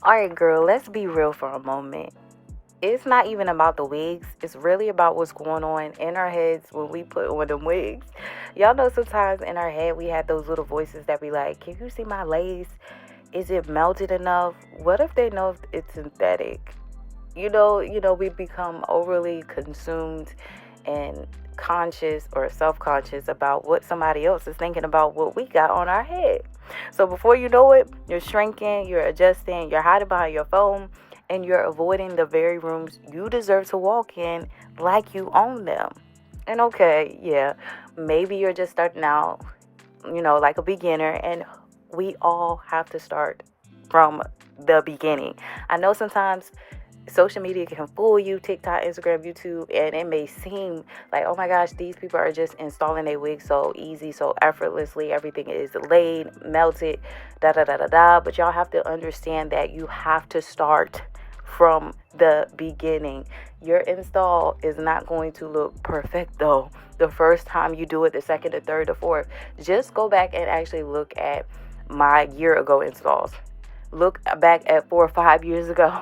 Alright, girl, let's be real for a moment. It's not even about the wigs. It's really about what's going on in our heads when we put on them wigs. Y'all know sometimes in our head we have those little voices that be like, can you see my lace? Is it melted enough? What if they know it's synthetic? We become overly consumed and conscious or self-conscious about what somebody else is thinking about what we got on our head. So before you know it, you're shrinking, you're adjusting, you're hiding behind your phone, and you're avoiding the very rooms you deserve to walk in like you own them. And okay, yeah, maybe you're just starting out, like a beginner, and we all have to start from the beginning. I know sometimes social media can fool you, TikTok, Instagram, YouTube, and it may seem like, oh my gosh, these people are just installing a wig so easy, so effortlessly. Everything is laid, melted, da da da da da. But y'all have to understand that you have to start from the beginning. Your install is not going to look perfect though the first time you do it, the second, the third, the fourth. Just go back and actually look at my year ago installs. Look back at 4 or 5 years ago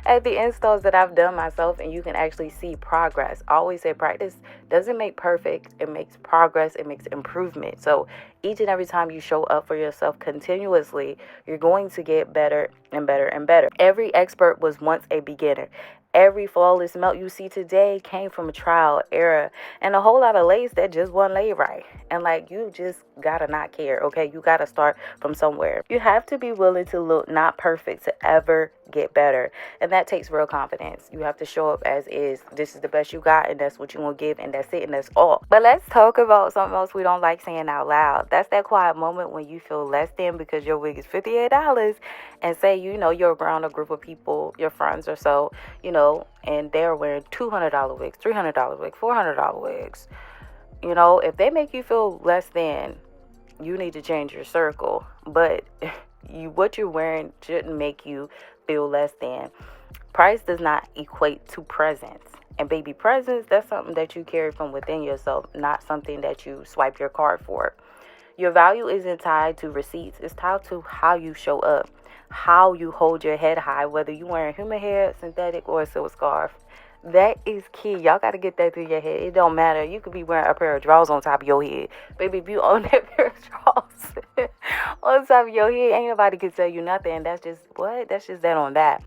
at the installs that I've done myself, and you can actually see progress. I always say practice doesn't make perfect, it makes progress, it makes improvement. So each and every time you show up for yourself continuously, you're going to get better and better and better. Every expert was once a beginner. Every flawless melt you see today came from a trial, error, and a whole lot of lace that just wasn't laid right. And you just gotta not care, okay? You gotta start from somewhere. You have to be willing to look not perfect to ever get better. And that takes real confidence. You have to show up as is. This is the best you got, and that's what you want to give, and that's it, and that's all. But let's talk about something else we don't like saying out loud. That's that quiet moment when you feel less than because your wig is $58 and say, you're around a group of people, your friends or so, and they're wearing $200 wigs, $300 wigs, $400 wigs. If they make you feel less than, you need to change your circle. But what you're wearing shouldn't make you feel less than. Price does not equate to presence. And baby, presence, that's something that you carry from within yourself, not something that you swipe your card for. Your value isn't tied to receipts. It's tied to how you show up, how you hold your head high, whether you're wearing human hair, synthetic, or a silk scarf. That is key. Y'all got to get that through your head. It don't matter. You could be wearing a pair of drawers on top of your head. Baby, if you own that pair of drawers on top of your head, ain't nobody can tell you nothing. That's just that on that.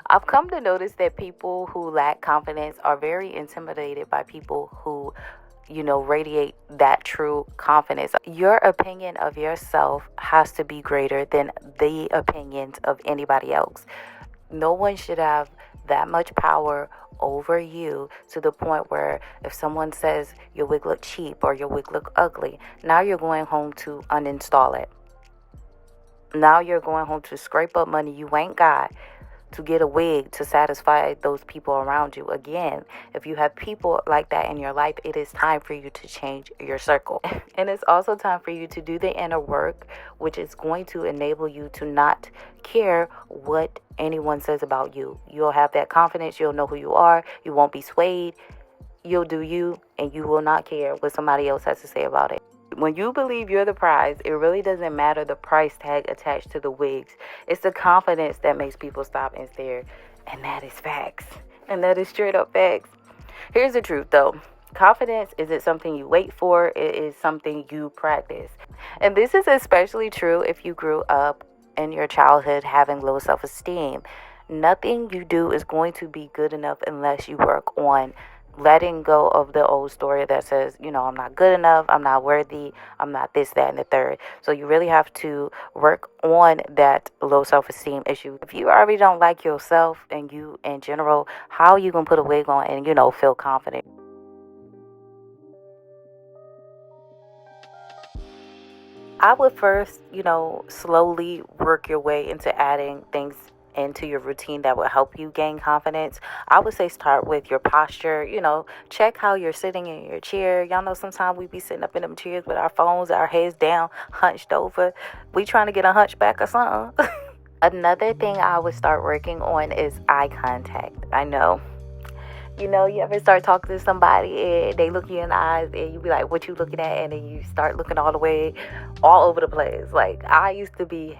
I've come to notice that people who lack confidence are very intimidated by people who, radiate that true confidence. Your opinion of yourself has to be greater than the opinions of anybody else. No one should have that much power over you to the point where if someone says your wig look cheap or your wig look ugly, now you're going home to uninstall it. Now you're going home to scrape up money you ain't got to get a wig to satisfy those people around you. Again, if you have people like that in your life, it is time for you to change your circle. And it's also time for you to do the inner work, which is going to enable you to not care what anyone says about you. You'll have that confidence. You'll know who you are. You won't be swayed. You'll do you, and you will not care what somebody else has to say about it. When you believe you're the prize, it really doesn't matter the price tag attached to the wigs. It's the confidence that makes people stop and stare. And that is facts. And that is straight up facts. Here's the truth though. Confidence isn't something you wait for. It is something you practice. And this is especially true if you grew up in your childhood having low self-esteem. Nothing you do is going to be good enough unless you work on letting go of the old story that says, I'm not good enough, I'm not worthy, I'm not this, that, and the third. So you really have to work on that low self-esteem issue. If you already don't like yourself and you in general, how are you going to put a wig on and, feel confident? I would first, slowly work your way into adding things into your routine that will help you gain confidence. I would say start with your posture. Check how you're sitting in your chair. Y'all know sometimes we be sitting up in them chairs with our phones, our heads down, hunched over. We trying to get a hunchback or something. Another thing I would start working on is eye contact. I know You know, you ever start talking to somebody and they look you in the eyes and you be like, what you looking at? And then you start looking all the way, all over the place. Like, I used to be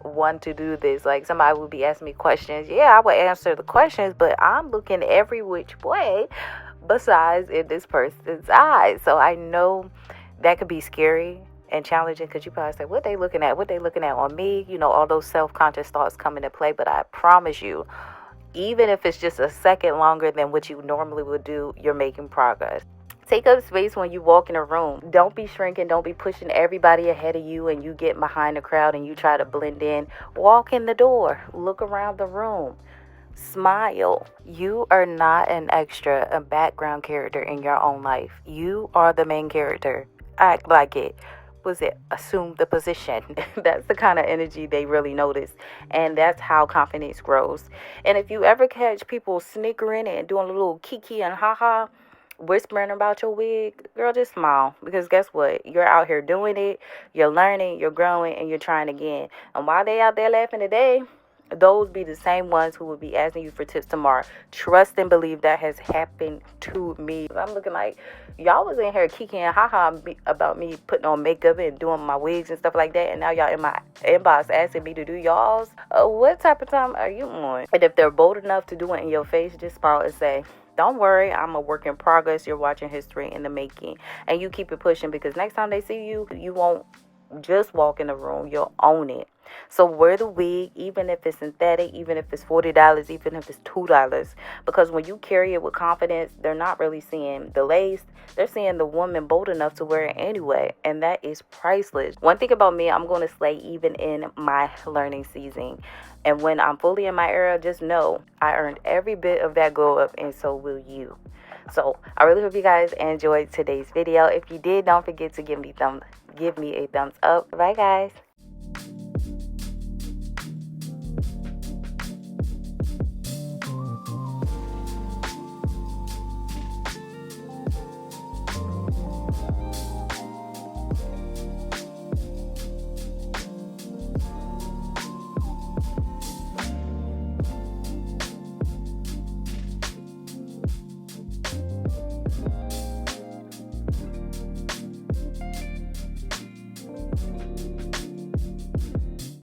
one to do this. Like, somebody would be asking me questions. Yeah, I would answer the questions, but I'm looking every which way besides in this person's eyes. So I know that could be scary and challenging because you probably say, what they looking at? What they looking at on me? You know, all those self-conscious thoughts come into play. But I promise you, even if it's just a second longer than what you normally would do, you're making progress. Take up space when you walk in a room. Don't be shrinking. Don't be pushing everybody ahead of you and you get behind the crowd and you try to blend in. Walk in the door. Look around the room. Smile. You are not an extra, a background character in your own life. You are the main character. Act like it. Was it assume the position? That's the kind of energy they really notice. And that's how confidence grows. And if you ever catch people snickering and doing a little kiki and haha, whispering about your wig, girl, just smile. Because guess what? You're out here doing it. You're learning, you're growing, and you're trying again. And while they out there laughing today, those be the same ones who will be asking you for tips tomorrow. Trust and believe that has happened to me. I'm looking like y'all was in here kicking and haha about me putting on makeup and doing my wigs and stuff like that, and now y'all in my inbox asking me to do y'all's. What type of time are you on? And if they're bold enough to do it in your face, just smile and say, don't worry, I'm a work in progress. You're watching history in the making. And you keep it pushing, because next time they see you, you won't just walk in the room, you'll own it. So wear the wig, even if it's synthetic, even if it's $40, even if it's $2. Because when you carry it with confidence, they're not really seeing the lace. They're seeing the woman bold enough to wear it anyway. And that is priceless. One thing about me, I'm going to slay even in my learning season. And when I'm fully in my era, just know I earned every bit of that glow up, and so will you. So I really hope you guys enjoyed today's video. If you did, don't forget to give me a thumbs up. Bye, guys.